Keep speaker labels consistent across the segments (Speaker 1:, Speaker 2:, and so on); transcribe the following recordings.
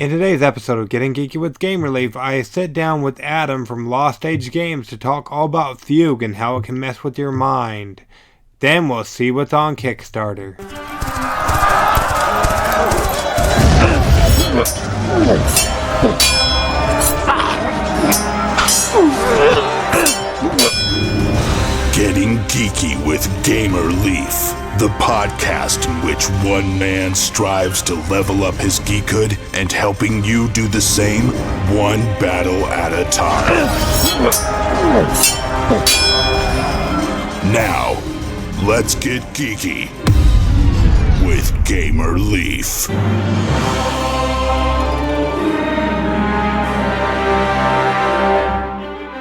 Speaker 1: In today's episode of Getting Geeky with Game Relief, I sit down with Adam from Lost Age Games to talk all about Fugue and how it can mess with your mind. Then we'll see what's on Kickstarter.
Speaker 2: Getting Geeky with Gamer Leaf, the podcast in which one man strives to level up his geekhood and helping you do the same, one battle at a time. Now, let's get geeky with Gamer Leaf.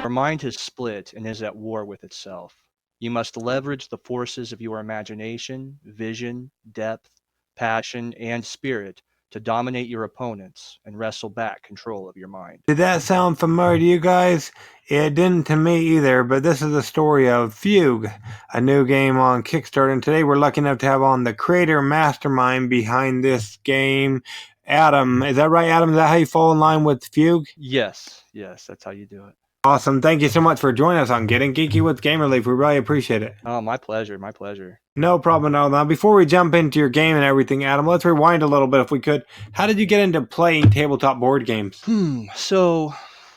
Speaker 3: Your mind has split and is at war with itself. You must leverage the forces of your imagination, vision, depth, passion, and spirit to dominate your opponents and wrestle back control of your mind.
Speaker 1: Did that sound familiar to you guys? It didn't to me either, but this is the story of Fugue, a new game on Kickstarter, and today we're lucky enough to have on the creator mastermind behind this game, Adam. Is that right, Adam? Is that how you fall in line with Fugue?
Speaker 3: Yes, that's how you do it.
Speaker 1: Awesome. Thank you so much for joining us on Getting Geeky with Game Relief. We really appreciate it.
Speaker 3: Oh, my pleasure.
Speaker 1: No problem at all. Now, before we jump into your game and everything, Adam, let's rewind a little bit if we could. How did you get into playing tabletop board games?
Speaker 3: So,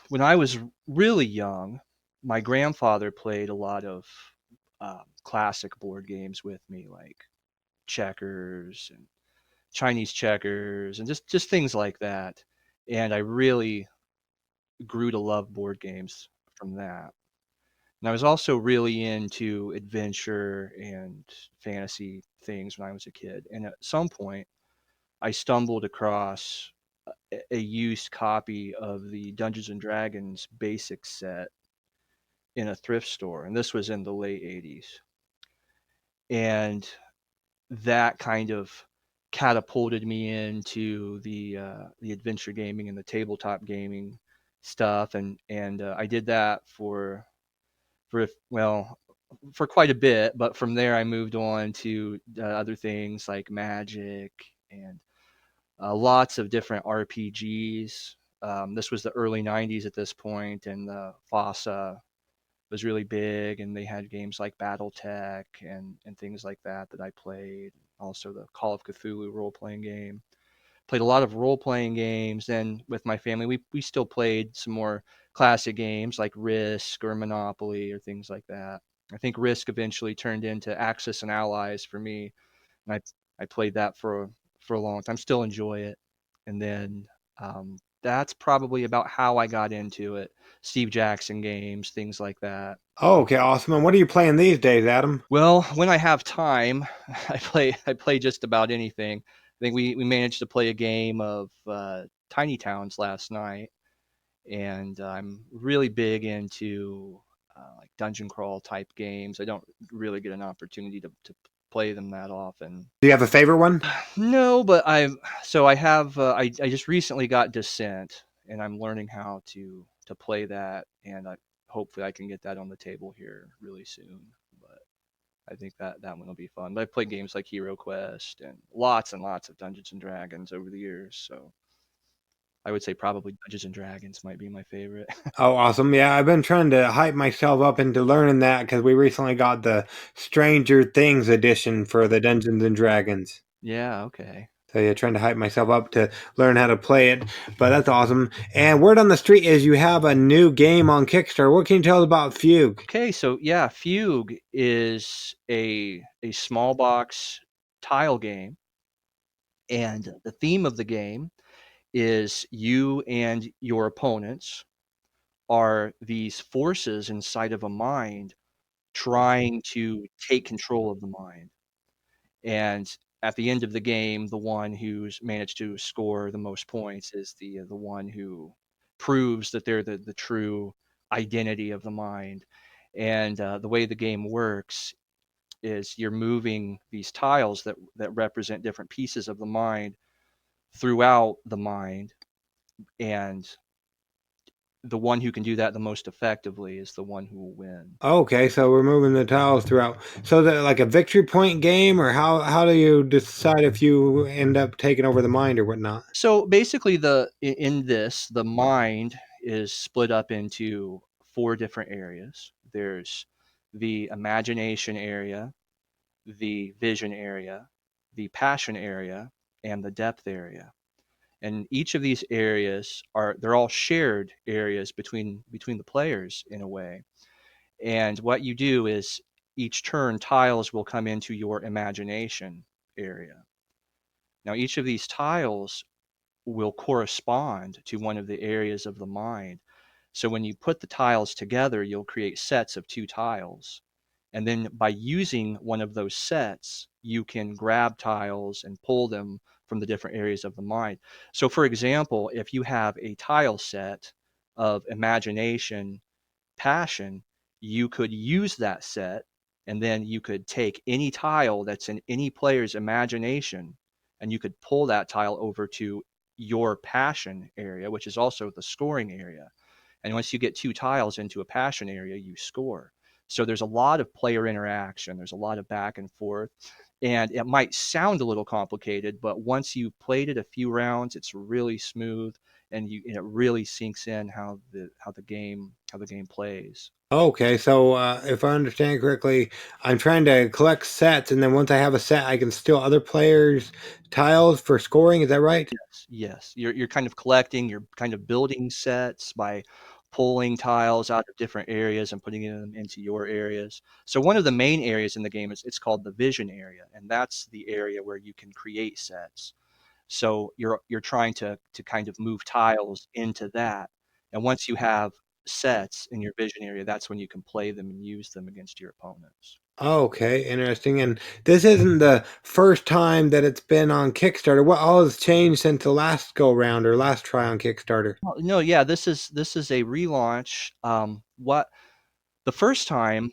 Speaker 3: when I was really young, my grandfather played a lot of classic board games with me, like checkers and Chinese checkers and just things like that. And I really grew to love board games from that. And I was also really into adventure and fantasy things when I was a kid. And at some point, I stumbled across a used copy of the Dungeons and Dragons basic set in a thrift store. And this was in the late 80s. And that kind of catapulted me into the adventure gaming and the tabletop gaming stuff, and I did that for quite a bit. But from there, I moved on to other things like Magic and lots of different RPGs. This was the early '90s at this point, and FOSSA was really big, and they had games like BattleTech and things like that I played. Also, the Call of Cthulhu role-playing game. Played a lot of role-playing games. Then with my family, we still played some more classic games like Risk or Monopoly or things like that. I think Risk eventually turned into Axis and Allies for me, and I played that for a long time. Still enjoy it. And then that's probably about how I got into it. Steve Jackson games, things like that.
Speaker 1: Oh, okay, awesome. And what are you playing these days, Adam?
Speaker 3: Well, when I have time, I play just about anything. I think we managed to play a game of Tiny Towns last night, and I'm really big into like dungeon crawl type games. I don't really get an opportunity to play them that often.
Speaker 1: Do you have a favorite one?
Speaker 3: No, but I have I just recently got Descent, and I'm learning how to play that, and hopefully I can get that on the table here really soon. But I think that one will be fun. But I've played games like Hero Quest and lots of Dungeons and Dragons over the years, so I would say probably Dungeons and Dragons might be my favorite.
Speaker 1: Oh, awesome. Yeah, I've been trying to hype myself up into learning that because we recently got the Stranger Things edition for the Dungeons and Dragons.
Speaker 3: Yeah, okay.
Speaker 1: So yeah, trying to hype myself up to learn how to play it. But that's awesome. And word on the street is you have a new game on Kickstarter. What can you tell us about Fugue?
Speaker 3: Okay, so yeah, Fugue is a small box tile game, and the theme of the game is you and your opponents are these forces inside of a mind trying to take control of the mind. And at the end of the game, the one who's managed to score the most points is the one who proves that they're the true identity of the mind. And the way the game works is you're moving these tiles that represent different pieces of the mind throughout the mind, and the one who can do that the most effectively is the one who will win.
Speaker 1: Okay, so we're moving the tiles throughout. So that like a victory point game, or how do you decide if you end up taking over the mind or whatnot?
Speaker 3: So basically, in this, the mind is split up into four different areas. There's the imagination area, the vision area, the passion area, and the depth area. And each of these areas they're all shared areas between the players in a way. And what you do is each turn tiles will come into your imagination area. Now each of these tiles will correspond to one of the areas of the mind. So when you put the tiles together, you'll create sets of two tiles. And then by using one of those sets, you can grab tiles and pull them from the different areas of the mind. So, for example, if you have a tile set of imagination, passion, you could use that set and then you could take any tile that's in any player's imagination and you could pull that tile over to your passion area, which is also the scoring area. And once you get two tiles into a passion area, you score. So there's a lot of player interaction, there's a lot of back and forth. And it might sound a little complicated, but once you've played it a few rounds, it's really smooth and it really sinks in how the game plays.
Speaker 1: Okay, so if I understand correctly, I'm trying to collect sets, and then once I have a set, I can steal other players' tiles for scoring. Is that right?
Speaker 3: Yes, yes. You're kind of collecting, you're kind of building sets by pulling tiles out of different areas and putting them into your areas. So one of the main areas in the game is it's called the vision area, and that's the area where you can create sets. So you're trying to kind of move tiles into that. And once you have sets in your vision area, that's when you can play them and use them against your opponents.
Speaker 1: Okay, interesting. And this isn't the first time that it's been on Kickstarter. What all has changed since the last go round or last try on Kickstarter?
Speaker 3: Well, no, yeah, this is a relaunch. What the first time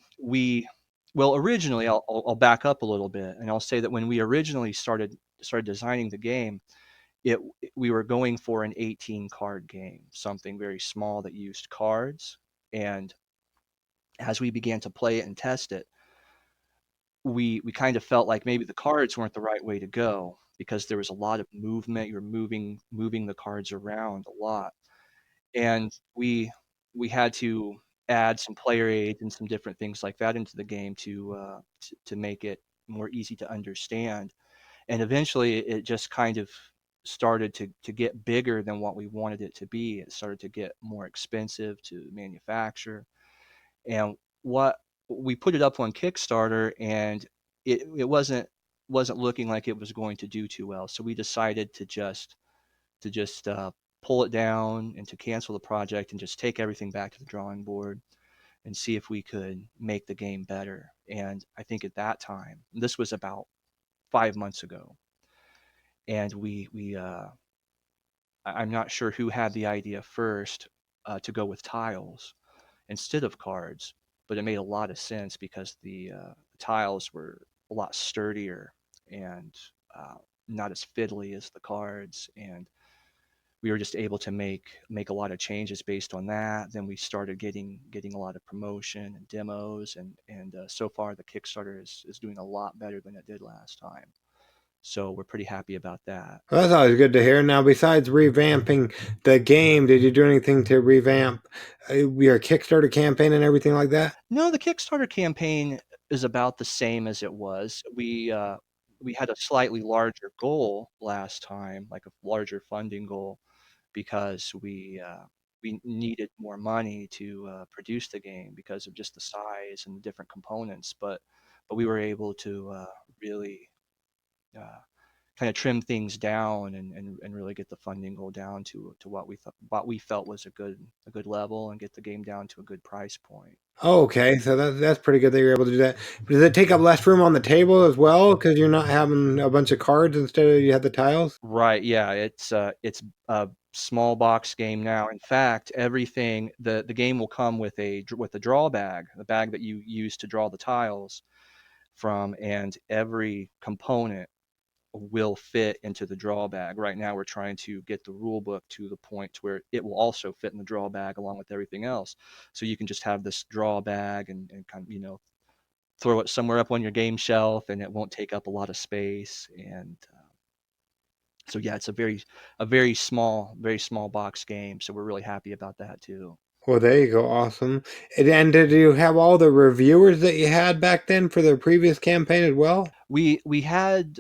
Speaker 3: well, originally, I'll back up a little bit, and I'll say that when we originally started designing the game, it we were going for an 18 card game, something very small that used cards. And as we began to play it and test it, we kind of felt like maybe the cards weren't the right way to go because there was a lot of movement. You're moving the cards around a lot, and we had to add some player aids and some different things like that into the game to make it more easy to understand. And eventually, it just kind of started to get bigger than what we wanted it to be. It started to get more expensive to manufacture, and what we put it up on Kickstarter, and it wasn't looking like it was going to do too well. So we decided to just pull it down and to cancel the project and just take everything back to the drawing board and see if we could make the game better. And I think at that time, this was about 5 months ago, and I'm not sure who had the idea first to go with tiles instead of cards, but it made a lot of sense because the tiles were a lot sturdier and uh, not as fiddly as the cards, and we were just able to make a lot of changes based on that. Then we started getting a lot of promotion and demos, and so far the Kickstarter is doing a lot better than it did last time. So we're pretty happy about that.
Speaker 1: Well, that's always good to hear. Now, besides revamping the game, did you do anything to revamp your Kickstarter campaign and everything like that?
Speaker 3: No, the Kickstarter campaign is about the same as it was. We had a slightly larger goal last time, like a larger funding goal, because we needed more money to produce the game because of just the size and the different components. But we were able to really uh, kind of trim things down and really get the funding goal down to what we felt was a good level and get the game down to a good price point.
Speaker 1: Oh, okay, so that's pretty good that you're able to do that. Does it take up less room on the table as well because you're not having a bunch of cards instead of you have the tiles?
Speaker 3: Right, yeah, it's a small box game now. In fact, everything the game will come with a draw bag, the bag that you use to draw the tiles from, and every component will fit into the draw bag. Right now, we're trying to get the rule book to the point where it will also fit in the draw bag along with everything else. So you can just have this draw bag and kind of, throw it somewhere up on your game shelf, and it won't take up a lot of space. And so yeah, it's very small box game. So we're really happy about that too.
Speaker 1: Well, there you go. Awesome. And did you have all the reviewers that you had back then for the previous campaign as well?
Speaker 3: We had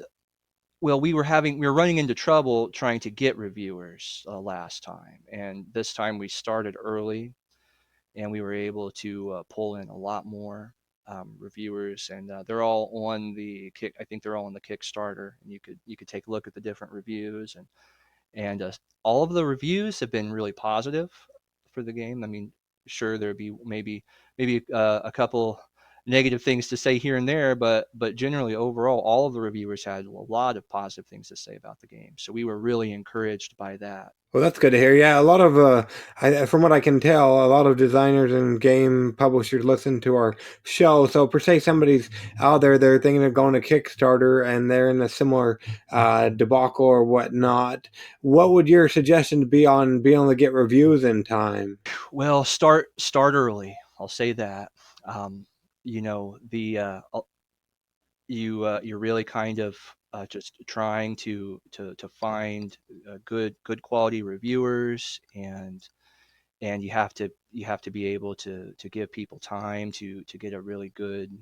Speaker 3: Well, we were running into trouble trying to get reviewers last time, and this time we started early, and we were able to pull in a lot more reviewers, and they're all on the kick. I think they're all on the Kickstarter, and you could take a look at the different reviews, and all of the reviews have been really positive for the game. I mean, sure there'd be maybe a couple negative things to say here and there, but generally overall, all of the reviewers had a lot of positive things to say about the game. So we were really encouraged by that.
Speaker 1: Well, that's good to hear. Yeah, a lot of, from what I can tell, a lot of designers and game publishers listen to our show. So, per se, somebody's out there, they're thinking of going to Kickstarter and they're in a similar debacle or whatnot. What would your suggestion be on being able to get reviews in time?
Speaker 3: Well, start early. I'll say that. The you're really kind of just trying to find good quality reviewers, and you have to be able to give people time to get a really good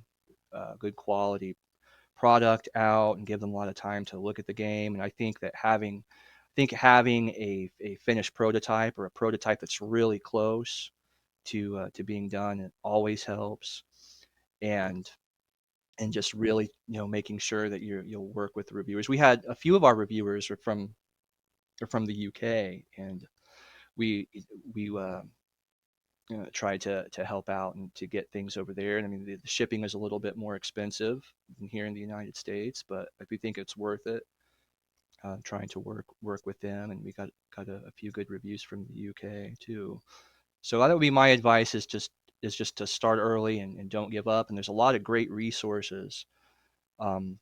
Speaker 3: quality product out and give them a lot of time to look at the game. And I think that having a finished prototype, or a prototype that's really close to being done, it always helps. And and just really, making sure that you'll work with the reviewers. We had a few of our reviewers are from the UK, and we we tried to help out and to get things over there. And I mean, the shipping is a little bit more expensive than here in the United States, but we think it's worth it. Trying to work with them, and we got a few good reviews from the UK too. So that would be my advice: is just to start early, and don't give up. And there's a lot of great resources um,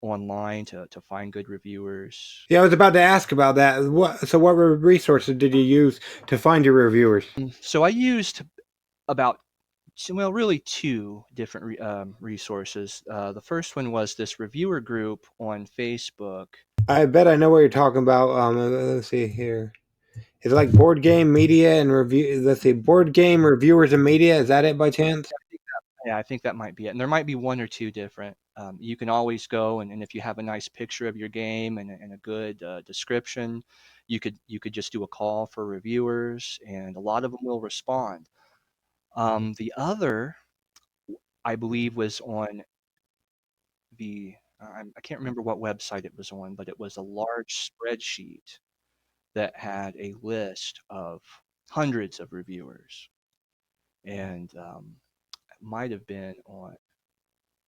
Speaker 3: online to find good reviewers.
Speaker 1: Yeah, I was about to ask about that. What resources did you use to find your reviewers?
Speaker 3: So I used about well, really two different resources. The first one was this reviewer group on Facebook.
Speaker 1: I bet I know what you're talking about. Let's see here. Is it like board game media and review? Let's see, board game reviewers and media. Is that it by chance?
Speaker 3: Yeah, I think that might be it. And there might be one or two different. You can always go, and if you have a nice picture of your game and a good description, you could just do a call for reviewers, and a lot of them will respond. The other, I believe, was on I can't remember what website it was on, but it was a large spreadsheet that had a list of hundreds of reviewers, and it might have been on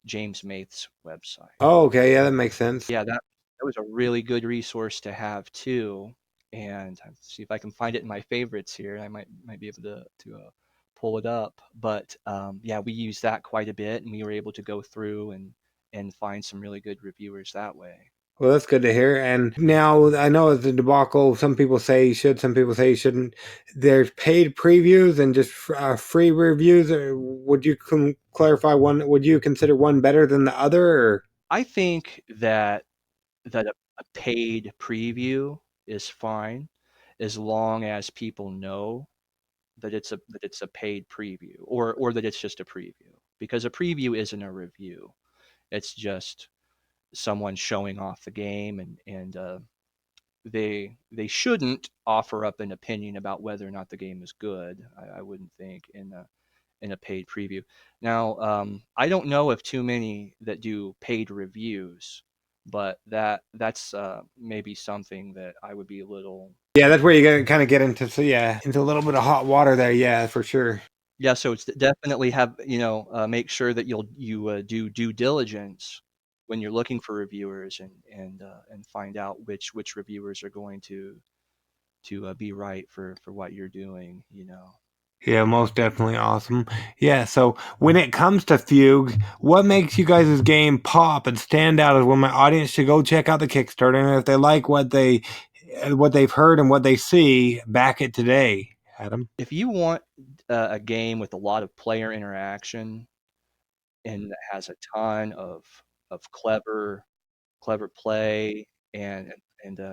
Speaker 3: James Maith's website.
Speaker 1: Oh, okay, yeah, that makes sense.
Speaker 3: Yeah, that was a really good resource to have too. And I'll see if I can find it in my favorites here. I might be able to pull it up. But yeah, we used that quite a bit, and we were able to go through and find some really good reviewers that way.
Speaker 1: Well, that's good to hear. And now I know it's a debacle. Some people say you should, some people say you shouldn't. There's paid previews and just free reviews. Or would you clarify one? Would you consider one better than the other? Or?
Speaker 3: I think that a paid preview is fine, as long as people know that it's a paid preview, or that it's just a preview, because a preview isn't a review. It's just someone showing off the game, and they shouldn't offer up an opinion about whether or not the game is good. I wouldn't think in a paid preview. Now, I don't know of too many that do paid reviews, but that's maybe something that I would be a little.
Speaker 1: Yeah, that's where you kind of get into. So yeah, into a little bit of hot water there. Yeah, for sure.
Speaker 3: Yeah, so it's definitely make sure that you do due diligence when you're looking for reviewers, and find out which reviewers are going to be right for what you're doing.
Speaker 1: Yeah, most definitely awesome. Yeah, so when it comes to Fugue, what makes you guys' game pop and stand out is when my audience should go check out the Kickstarter, and if they like what they've heard and what they see, back it today. Adam.
Speaker 3: If you want a game with a lot of player interaction and that has a ton of clever play and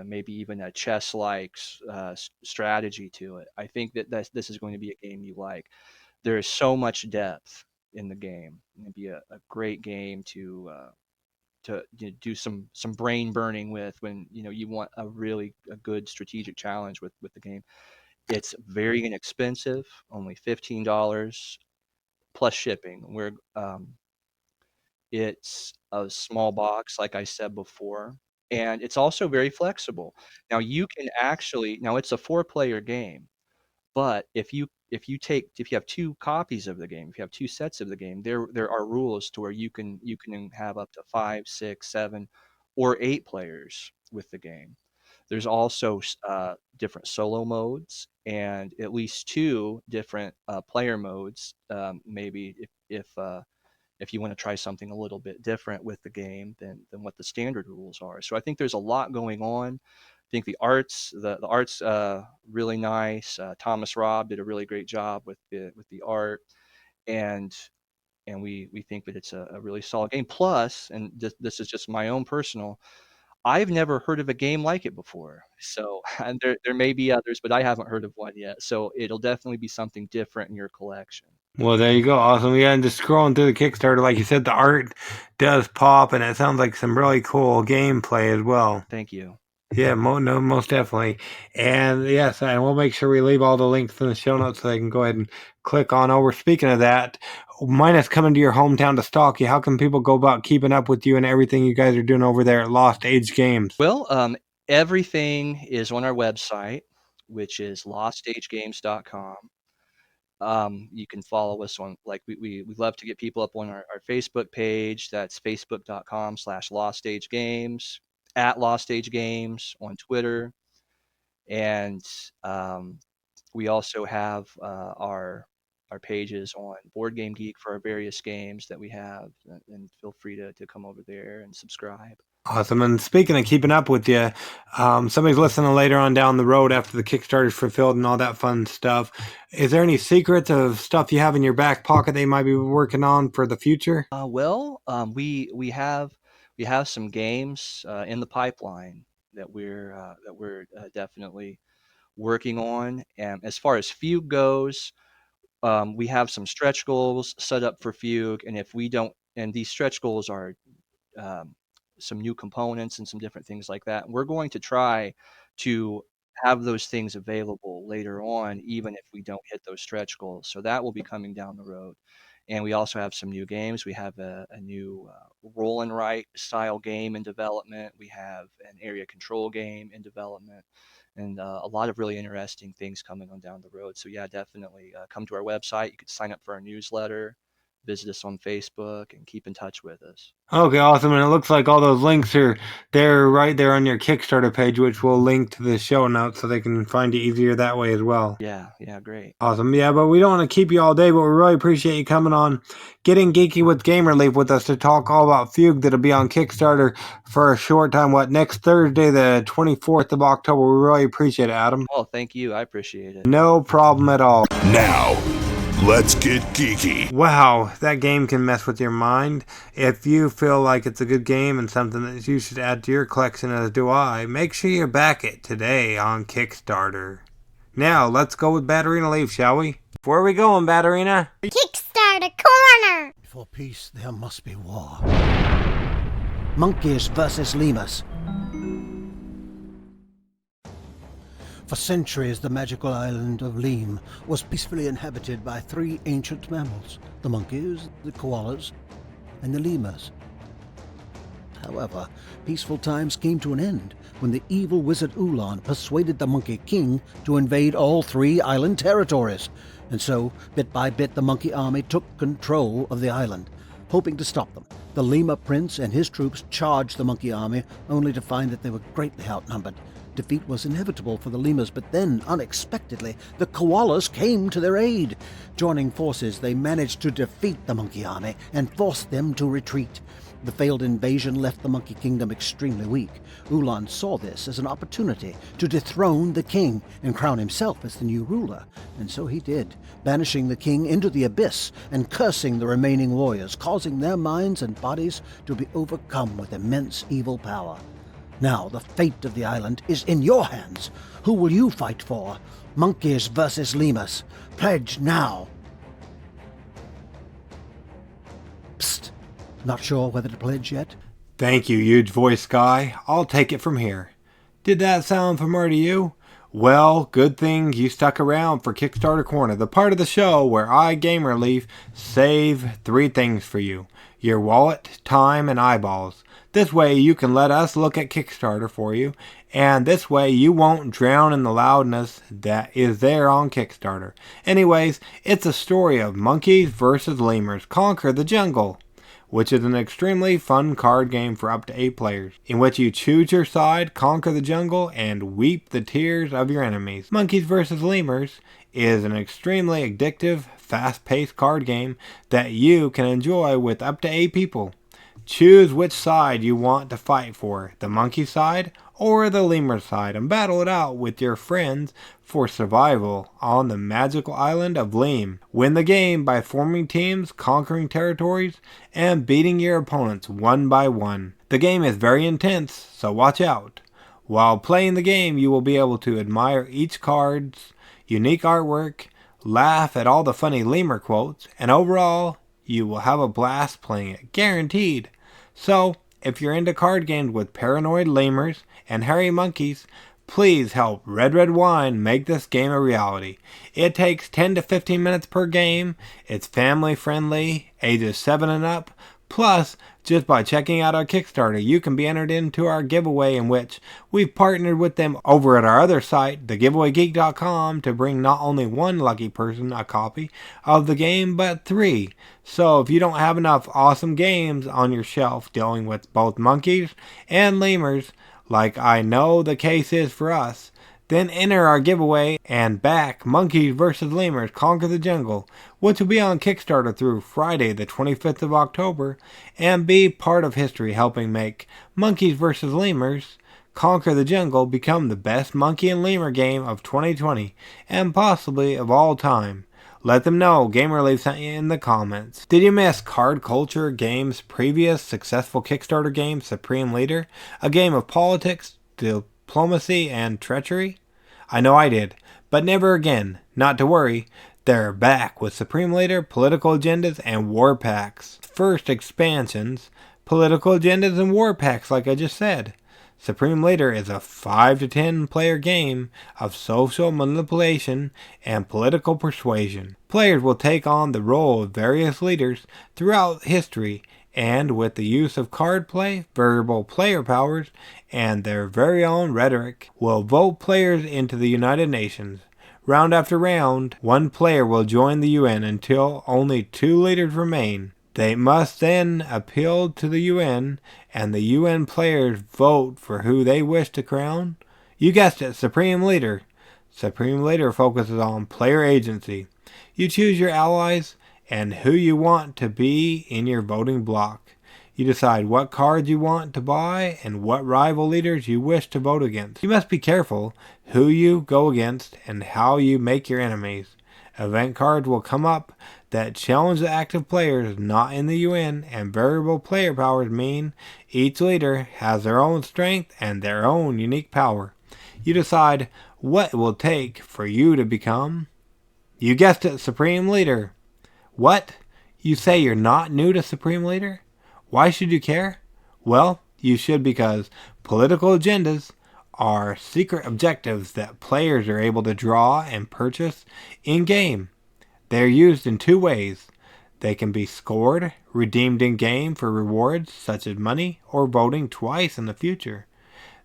Speaker 3: maybe even a chess-like strategy to it, I think this is going to be a game you like. There is so much depth in the game. It'd be a great game to do some brain burning with when you want a good strategic challenge with the game. It's very inexpensive, only $15 plus shipping. It's a small box, like I said before, and it's also very flexible. Now you can actually now it's a four-player game, but if you have two copies of the game, if you have two sets of the game, there are rules to where you can have up to five, six, seven, or eight players with the game. There's also different solo modes and at least two different player modes. Maybe if you want to try something a little bit different with the game than what the standard rules are. So I think there's a lot going on. I think the art's really nice. Thomas Robb did a really great job with the art, and we think that it's a really solid game. Plus, and this is just my own personal, I've never heard of a game like it before. So and there may be others, but I haven't heard of one yet. So it'll definitely be something different in your collection.
Speaker 1: Well, there you go. Awesome. Yeah, and just scrolling through the Kickstarter, like you said, the art does pop, and it sounds like some really cool gameplay as well.
Speaker 3: Thank you.
Speaker 1: Yeah, no, most definitely. And yes, and we'll make sure we leave all the links in the show notes so they can go ahead and click on over. Speaking of that, minus coming to your hometown to stalk you, how can people go about keeping up with you and everything you guys are doing over there at Lost Age Games?
Speaker 3: Well, everything is on our website, which is loststagegames.com. You can follow us on, like, we love to get people up on our Facebook page. That's facebook.com/loststagegames, at loststagegames on Twitter. And we also have our pages on Board Game Geek for our various games that we have, and feel free to come over there and subscribe.
Speaker 1: Awesome. And speaking of keeping up with you, somebody's listening later on down the road after the Kickstarter's fulfilled and all that fun stuff. Is there any secrets of stuff you have in your back pocket they might be working on for the future?
Speaker 3: We have some games in the pipeline that we're definitely working on. And as far as Fugue goes, we have some stretch goals set up for Fugue, and if we don't, and these stretch goals are um, some new components and some different things like that. We're going to try to have those things available later on, even if we don't hit those stretch goals. So that will be coming down the road. And we also have some new games. We have a new roll and write style game in development. We have an area control game in development, and a lot of really interesting things coming on down the road. So yeah, definitely come to our website. You could sign up for our newsletter, visit us on Facebook, and keep in touch with us.
Speaker 1: Okay, awesome. And it looks like all those links are there right there on your Kickstarter page, which we'll link to the show notes so they can find you easier that way as well.
Speaker 3: Yeah, great.
Speaker 1: Awesome. Yeah, but we don't want to keep you all day, but we really appreciate you coming on, getting geeky with Game Relief with us to talk all about Fugue that'll be on Kickstarter for a short time. Next Thursday, the 24th of October. We really appreciate it, Adam.
Speaker 3: Oh, thank you. I appreciate it.
Speaker 1: No problem at all.
Speaker 2: Now, let's get geeky.
Speaker 1: Wow, that game can mess with your mind. If you feel like it's a good game and something that you should add to your collection, as do I, make sure you back it today on Kickstarter. Now, let's go with Batterina Leaf, shall we? Where are we going, Batterina?
Speaker 4: Kickstarter corner!
Speaker 5: For peace, there must be war. Monkeys versus lemurs. For centuries, the magical island of Lim was peacefully inhabited by three ancient mammals: the monkeys, the koalas, and the lemurs. However, peaceful times came to an end when the evil wizard Ulan persuaded the Monkey King to invade all three island territories. And so, bit by bit, the monkey army took control of the island. Hoping to stop them, the Lemur Prince and his troops charged the monkey army, only to find that they were greatly outnumbered. Defeat was inevitable for the lemurs, but then, unexpectedly, the koalas came to their aid. Joining forces, they managed to defeat the monkey army and forced them to retreat. The failed invasion left the Monkey Kingdom extremely weak. Ulan saw this as an opportunity to dethrone the king and crown himself as the new ruler. And so he did, banishing the king into the abyss and cursing the remaining warriors, causing their minds and bodies to be overcome with immense evil power. Now the fate of the island is in your hands. Who will you fight for? Monkeys versus lemurs. Pledge now. Psst. Not sure whether to pledge yet?
Speaker 1: Thank you, huge voice guy. I'll take it from here. Did that sound familiar to you? Well, good thing you stuck around for Kickstarter Corner, the part of the show where I, Gamer Leaf, save 3 things for you. Your wallet, time, and eyeballs. This way you can let us look at Kickstarter for you, and this way you won't drown in the loudness that is there on Kickstarter. Anyways, it's a story of monkeys versus lemurs conquer the jungle, which is an extremely fun card game for up to 8 players, in which you choose your side, conquer the jungle, and weep the tears of your enemies. Monkeys vs. Lemurs is an extremely addictive, fast-paced card game that you can enjoy with up to 8 people. Choose which side you want to fight for, the monkey side or the lemur side, and battle it out with your friends for survival on the magical island of Leem. Win the game by forming teams, conquering territories, and beating your opponents one by one. The game is very intense, so watch out. While playing the game, you will be able to admire each card's unique artwork, laugh at all the funny lemur quotes, and overall, you will have a blast playing it, guaranteed. So, if you're into card games with paranoid lemurs and hairy monkeys, please help Red Red Wine make this game a reality. It takes 10 to 15 minutes per game, it's family friendly, ages 7 and up, plus, just by checking out our Kickstarter, you can be entered into our giveaway, in which we've partnered with them over at our other site, thegiveawaygeek.com, to bring not only one lucky person a copy of the game, but 3. So if you don't have enough awesome games on your shelf dealing with both monkeys and lemurs, like I know the case is for us, then enter our giveaway and back Monkeys vs. Lemurs Conquer the Jungle, which will be on Kickstarter through Friday the 25th of October, and be part of history helping make Monkeys vs. Lemurs Conquer the Jungle become the best monkey and lemur game of 2020, and possibly of all time. Let them know Gamer Leaf sent you in the comments. Did you miss Card Culture Games' previous successful Kickstarter game, Supreme Leader? A game of politics, diplomacy, and treachery? I know I did, but never again. Not to worry, they're back with Supreme Leader, Political Agendas, and War Packs. First expansions, Political Agendas and War Packs, like I just said. Supreme Leader is a 5 to 10 player game of social manipulation and political persuasion. Players will take on the role of various leaders throughout history, and with the use of card play, variable player powers, and their very own rhetoric, will vote players into the United Nations. Round after round, one player will join the UN until only 2 leaders remain. They must then appeal to the UN, and the UN players vote for who they wish to crown. You guessed it, Supreme Leader. Supreme Leader focuses on player agency. You choose your allies and who you want to be in your voting block. You decide what cards you want to buy and what rival leaders you wish to vote against. You must be careful who you go against and how you make your enemies. Event cards will come up that challenge the active players not in the UN, and variable player powers mean each leader has their own strength and their own unique power. You decide what it will take for you to become, you guessed it, Supreme Leader. What? You say you're not new to Supreme Leader? Why should you care? Well, you should, because political agendas are secret objectives that players are able to draw and purchase in-game. They are used in 2 ways. They can be scored, redeemed in-game for rewards such as money, or voting twice in the future.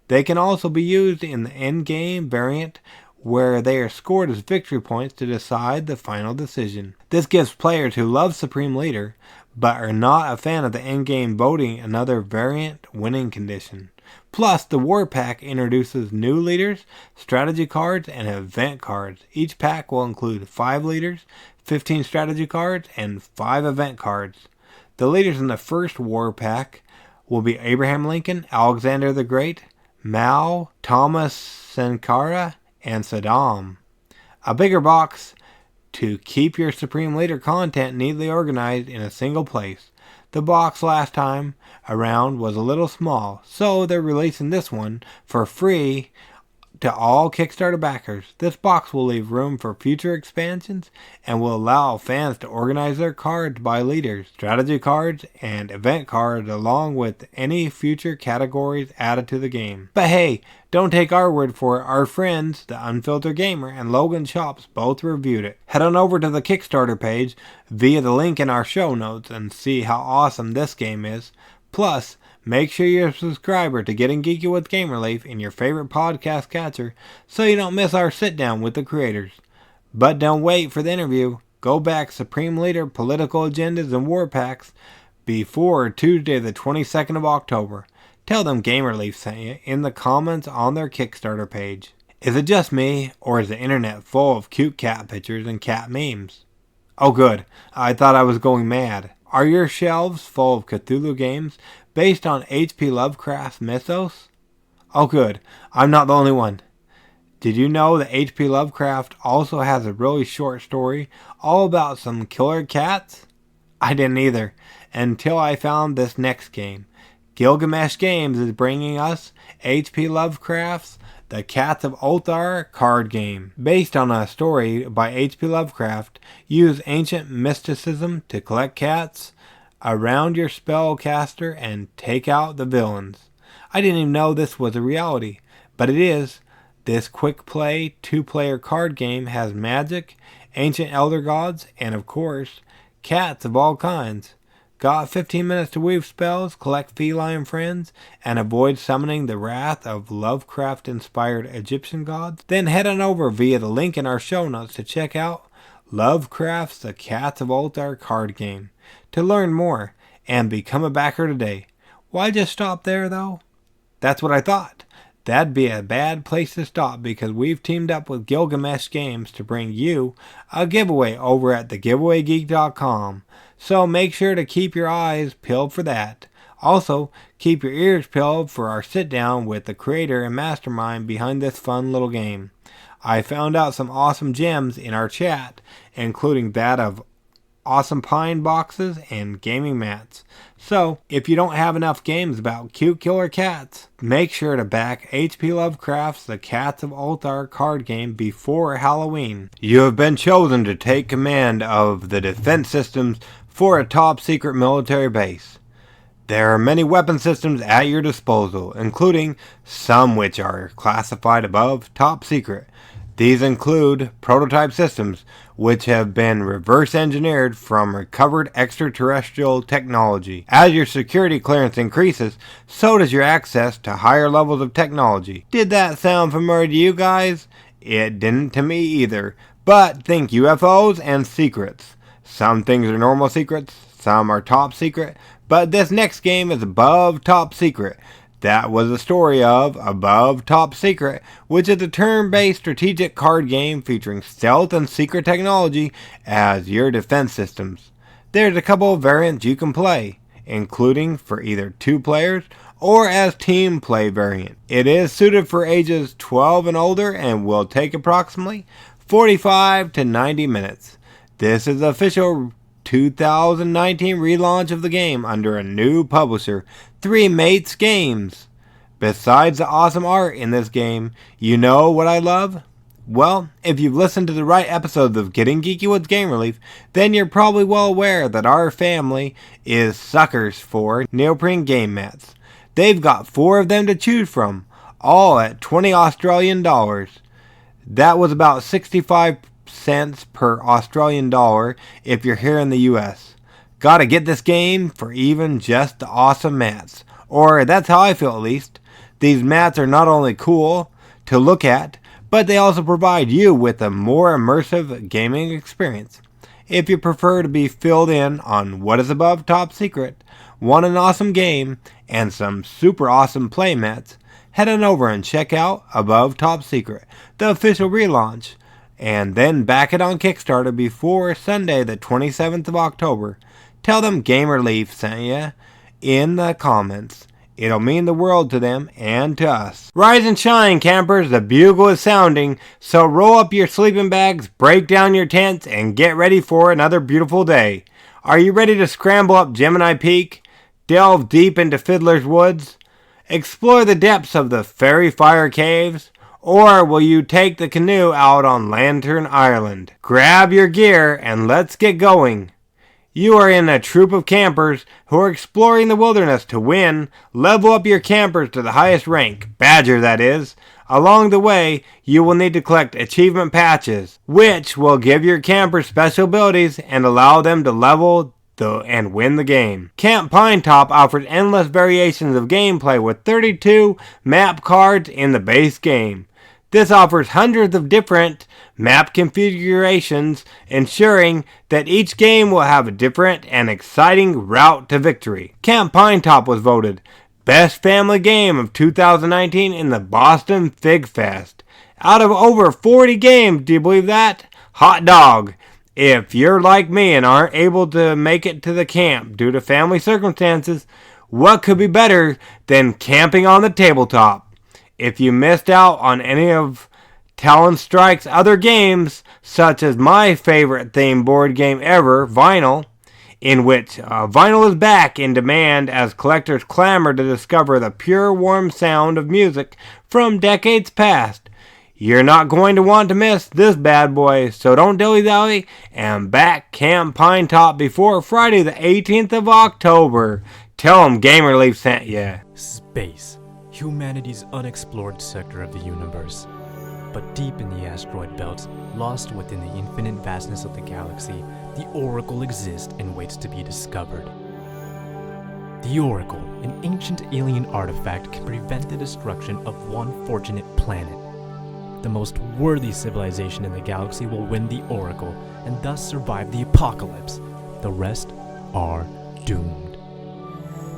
Speaker 1: They can also be used in the end-game variant, where they are scored as victory points to decide the final decision. This gives players who love Supreme Leader, but are not a fan of the endgame voting, another variant winning condition. Plus, the War Pack introduces new leaders, strategy cards, and event cards. Each pack will include 5 leaders, 15 strategy cards, and 5 event cards. The leaders in the first War Pack will be Abraham Lincoln, Alexander the Great, Mao, Thomas Sankara, and Saddam. A bigger box to keep your Supreme Leader content neatly organized in a single place. The box last time around was a little small, so they're releasing this one for free to all Kickstarter backers. This box will leave room for future expansions and will allow fans to organize their cards by leaders, strategy cards, and event cards along with any future categories added to the game. But hey, don't take our word for it. Our friends, the Unfiltered Gamer and Logan Shops, both reviewed it. Head on over to the Kickstarter page via the link in our show notes and see how awesome this game is. Plus, make sure you're a subscriber to Getting Geeky with Game Relief in your favorite podcast catcher so you don't miss our sit-down with the creators. But don't wait for the interview. Go back Supreme Leader, Political Agendas, and War Packs before Tuesday the 22nd of October. Tell them Game Relief sent you in the comments on their Kickstarter page. Is it just me, or is the internet full of cute cat pictures and cat memes? Oh good, I thought I was going mad. Are your shelves full of Cthulhu games based on H.P. Lovecraft's mythos? Oh good, I'm not the only one. Did you know that H.P. Lovecraft also has a really short story all about some killer cats? I didn't either, until I found this next game. Gilgamesh Games is bringing us H.P. Lovecraft's The Cats of Ulthar card game. Based on a story by H.P. Lovecraft, use ancient mysticism to collect cats around your spellcaster and take out the villains. I didn't even know this was a reality, but it is. This quick play 2-player card game has magic, ancient elder gods, and of course, cats of all kinds. Got 15 minutes to weave spells, collect feline friends, and avoid summoning the wrath of Lovecraft-inspired Egyptian gods? Then head on over via the link in our show notes to check out Lovecraft's The Cats of Ulthar card game to learn more and become a backer today. Why just stop there though? That's what I thought. That'd be a bad place to stop because we've teamed up with Gilgamesh Games to bring you a giveaway over at thegiveawaygeek.com. So make sure to keep your eyes peeled for that. Also, keep your ears peeled for our sit down with the creator and mastermind behind this fun little game. I found out some awesome gems in our chat, including that of awesome pine boxes and gaming mats. So, if you don't have enough games about cute killer cats, make sure to back H.P. Lovecraft's The Cats of Ulthar card game before Halloween. You have been chosen to take command of the defense systems for a top secret military base. There are many weapon systems at your disposal, including some which are classified above top secret. These include prototype systems, which have been reverse engineered from recovered extraterrestrial technology. As your security clearance increases, so does your access to higher levels of technology. Did that sound familiar to you guys? It didn't to me either. But think UFOs and secrets. Some things are normal secrets, some are top secret, but this next game is above top secret. That was the story of Above Top Secret, which is a turn-based strategic card game featuring stealth and secret technology as your defense systems. There's a couple of variants you can play, including for either 2 players or as team play variant. It is suited for ages 12 and older and will take approximately 45 to 90 minutes. This is the official 2019 relaunch of the game under a new publisher, Three Mates Games. Besides the awesome art in this game, you know what I love? Well, if you've listened to the right episodes of Getting Geeky with Game Relief, then you're probably well aware that our family is suckers for neoprene game mats. They've got 4 of them to choose from, all at 20 Australian dollars. That was about 65 cents per Australian dollar if you're here in the US. Gotta get this game for even just the awesome mats. Or that's how I feel at least. These mats are not only cool to look at, but they also provide you with a more immersive gaming experience. If you prefer to be filled in on what is above top secret, want an awesome game, and some super awesome play mats, head on over and check out Above Top Secret, the official relaunch, and then back it on Kickstarter before Sunday the 27th of October. Tell them Gamer Leaf sent you in the comments. It'll mean the world to them and to us. Rise and shine, campers. The bugle is sounding, so roll up your sleeping bags, break down your tents, and get ready for another beautiful day. Are you ready to scramble up Gemini Peak, delve deep into Fiddler's Woods, explore the depths of the Fairy Fire Caves, or will you take the canoe out on Lantern Island? Grab your gear and let's get going. You are in a troop of campers who are exploring the wilderness to win. Level up your campers to the highest rank, Badger that is. Along the way, you will need to collect achievement patches, which will give your campers special abilities and allow them to level and win the game. Camp Pinetop offers endless variations of gameplay with 32 map cards in the base game. This offers hundreds of different map configurations, ensuring that each game will have a different and exciting route to victory. Camp Pinetop was voted Best Family Game of 2019 in the Boston Fig Fest. Out of over 40 games, do you believe that? Hot dog! If you're like me and aren't able to make it to the camp due to family circumstances, what could be better than camping on the tabletop? If you missed out on any of Talon Strike's other games, such as my favorite themed board game ever, Vinyl, in which vinyl is back in demand as collectors clamor to discover the pure, warm sound of music from decades past, you're not going to want to miss this bad boy, so don't dilly-dally and back Camp Pinetop before Friday the 18th of October. Tell them Gamer Leaf sent ya.
Speaker 6: Space, humanity's unexplored sector of the universe. But deep in the asteroid belts, lost within the infinite vastness of the galaxy, the Oracle exists and waits to be discovered. The Oracle, an ancient alien artifact, can prevent the destruction of one fortunate planet. The most worthy civilization in the galaxy will win the Oracle and thus survive the apocalypse. The rest are doomed.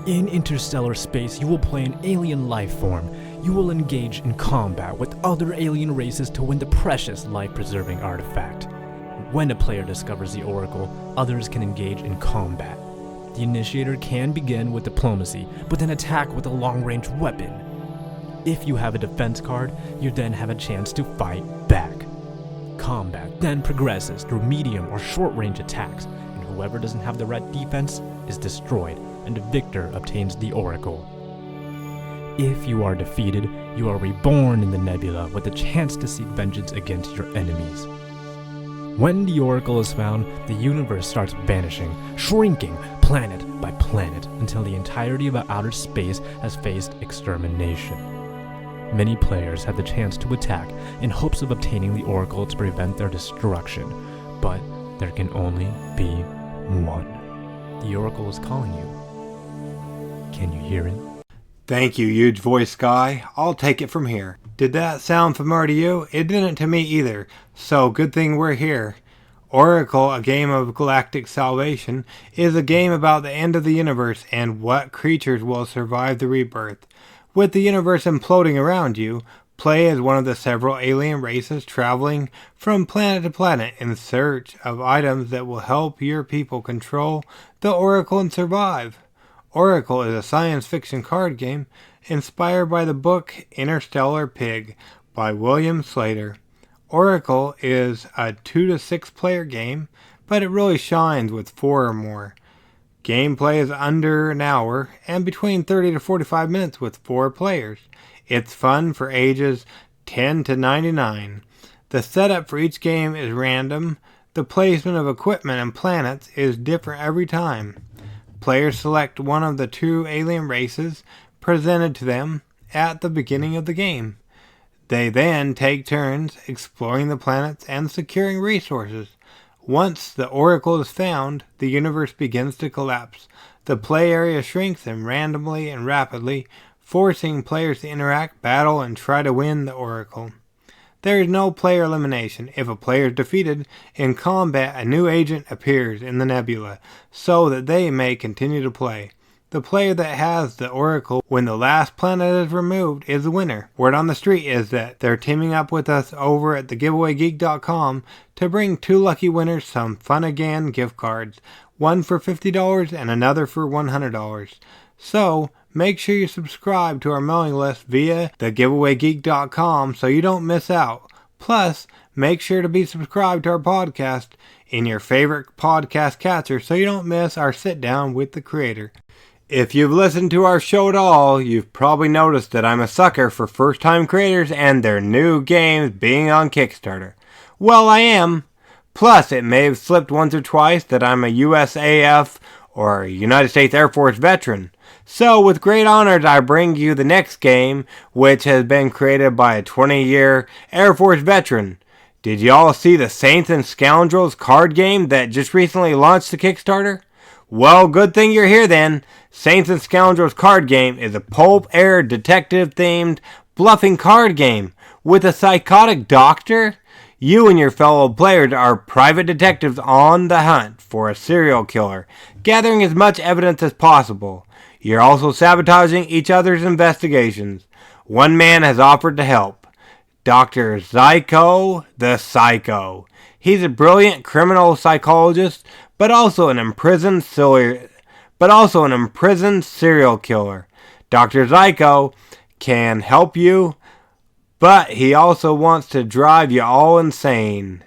Speaker 6: In interstellar space, you will play an alien life form. You will engage in combat with other alien races to win the precious life-preserving artifact. When a player discovers the Oracle, others can engage in combat. The initiator can begin with diplomacy, but then attack with a long-range weapon. If you have a defense card, you then have a chance to fight back. Combat then progresses through medium or short-range attacks, and whoever doesn't have the right defense is destroyed, and the victor obtains the Oracle. If you are defeated, you are reborn in the nebula with a chance to seek vengeance against your enemies. When the Oracle is found, the universe starts vanishing, shrinking planet by planet until the entirety of outer space has faced extermination. Many players have the chance to attack in hopes of obtaining the Oracle to prevent their destruction, but there can only be one. The Oracle is calling you. Can you hear it?
Speaker 1: Thank you, huge voice guy. I'll take it from here. Did that sound familiar to you? It didn't to me either, so good thing we're here. Oracle, a game of galactic salvation, is a game about the end of the universe and what creatures will survive the rebirth. With the universe imploding around you, play as one of the several alien races traveling from planet to planet in search of items that will help your people control the Oracle and survive. Oracle is a science fiction card game inspired by the book Interstellar Pig by William Slater. Oracle is a 2 to 6 player game, but it really shines with 4 or more. Gameplay is under an hour and between 30 to 45 minutes with 4 players. It's fun for ages 10 to 99. The setup for each game is random. The placement of equipment and planets is different every time. Players select one of the 2 alien races presented to them at the beginning of the game. They then take turns exploring the planets and securing resources. Once the Oracle is found, the universe begins to collapse. The play area shrinks randomly and rapidly, forcing players to interact, battle, and try to win the Oracle. There is no player elimination. If a player is defeated in combat, a new agent appears in the nebula so that they may continue to play. The player that has the Oracle when the last planet is removed is the winner. Word on the street is that they're teaming up with us over at thegiveawaygeek.com to bring 2 lucky winners some Fun Again gift cards, one for $50 and another for $100. So, make sure you subscribe to our mailing list via thegiveawaygeek.com so you don't miss out. Plus, make sure to be subscribed to our podcast in your favorite podcast catcher so you don't miss our sit down with the creator. If you've listened to our show at all, you've probably noticed that I'm a sucker for first-time creators and their new games being on Kickstarter. Well, I am. Plus, it may have slipped once or twice that I'm a USAF or United States Air Force veteran. So, with great honors, I bring you the next game, which has been created by a 20-year Air Force veteran. Did y'all see the Saints and Scoundrels card game that just recently launched to Kickstarter? Well, good thing you're here then. Saints and Scoundrels card game is a pulp air detective-themed bluffing card game with a psychotic doctor. You and your fellow players are private detectives on the hunt for a serial killer, gathering as much evidence as possible. You're also sabotaging each other's investigations. One man has offered to help. Dr. Zyko the Psycho. He's a brilliant criminal psychologist, but also an imprisoned serial killer. Dr. Zyko can help you, but he also wants to drive you all insane.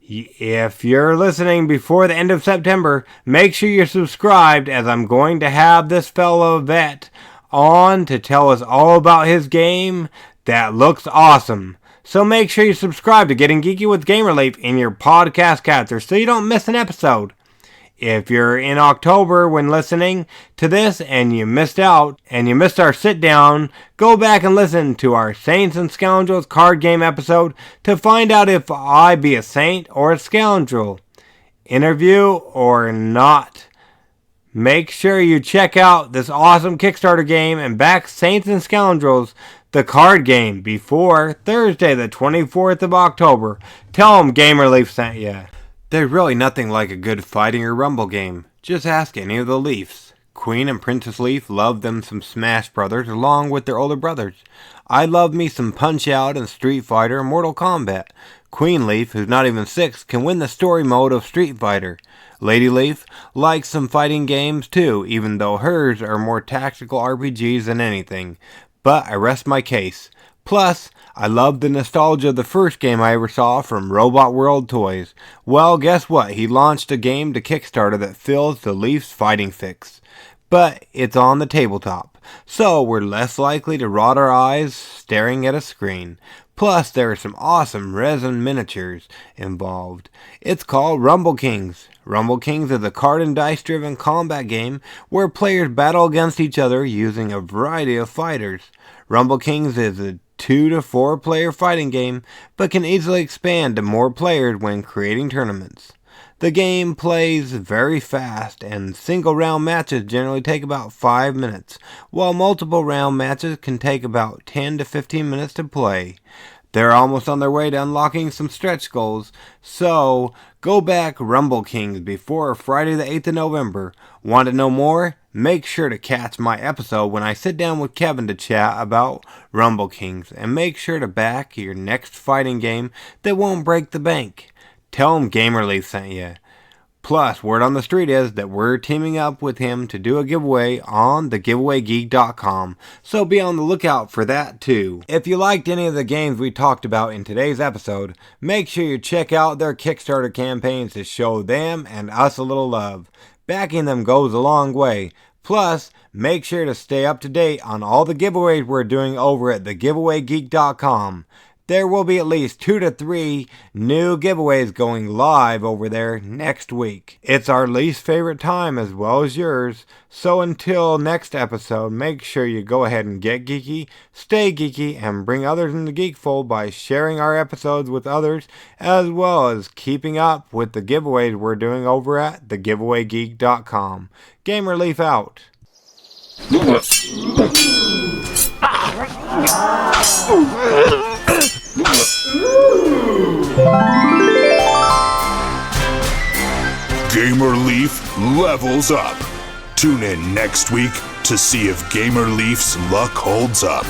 Speaker 1: If you're listening before the end of September, make sure you're subscribed, as I'm going to have this fellow vet on to tell us all about his game that looks awesome. So make sure you subscribe to Getting Geeky with Game Relief in your podcast catcher so you don't miss an episode. If you're in October when listening to this and you missed our sit down, go back and listen to our Saints and Scoundrels card game episode to find out if I be a saint or a scoundrel. Interview or not. Make sure you check out this awesome Kickstarter game and back Saints and Scoundrels, the card game, before Thursday the 24th of October. Tell them Game Relief sent ya. There's really nothing like a good fighting or rumble game. Just ask any of the Leafs. Queen and Princess Leaf love them some Smash Brothers along with their older brothers. I love me some Punch-Out and Street Fighter and Mortal Kombat. Queen Leaf, who's not even 6, can win the story mode of Street Fighter. Lady Leaf likes some fighting games too, even though hers are more tactical RPGs than anything. But I rest my case. Plus, I love the nostalgia of the first game I ever saw from Robot World Toys. Well, guess what? He launched a game to Kickstarter that fills the Leafs fighting fix. But it's on the tabletop, so we're less likely to rot our eyes staring at a screen. Plus, there are some awesome resin miniatures involved. It's called Rumble Kings. Rumble Kings is a card and dice driven combat game where players battle against each other using a variety of fighters. Rumble Kings is a 2 to 4 player fighting game, but can easily expand to more players when creating tournaments. The game plays very fast, and single round matches generally take about 5 minutes, while multiple round matches can take about 10 to 15 minutes to play. They're almost on their way to unlocking some stretch goals, so go back Rumble Kings before Friday the 8th of November. Want to know more? Make sure to catch my episode when I sit down with Kevin to chat about Rumble Kings, and make sure to back your next fighting game that won't break the bank. Tell him Game Relief sent you. Plus, word on the street is that we're teaming up with him to do a giveaway on thegiveawaygeek.com, so be on the lookout for that too. If you liked any of the games we talked about in today's episode, make sure you check out their Kickstarter campaigns to show them and us a little love. Backing them goes a long way. Plus, make sure to stay up to date on all the giveaways we're doing over at thegiveawaygeek.com. There will be at least 2 to 3 new giveaways going live over there next week. It's our least favorite time as well as yours. So until next episode, make sure you go ahead and get geeky, stay geeky, and bring others in the geek fold by sharing our episodes with others, as well as keeping up with the giveaways we're doing over at thegiveawaygeek.com. Game Relief out.
Speaker 2: Gamer Leaf levels up. Tune in next week to see if Gamer Leaf's luck holds up.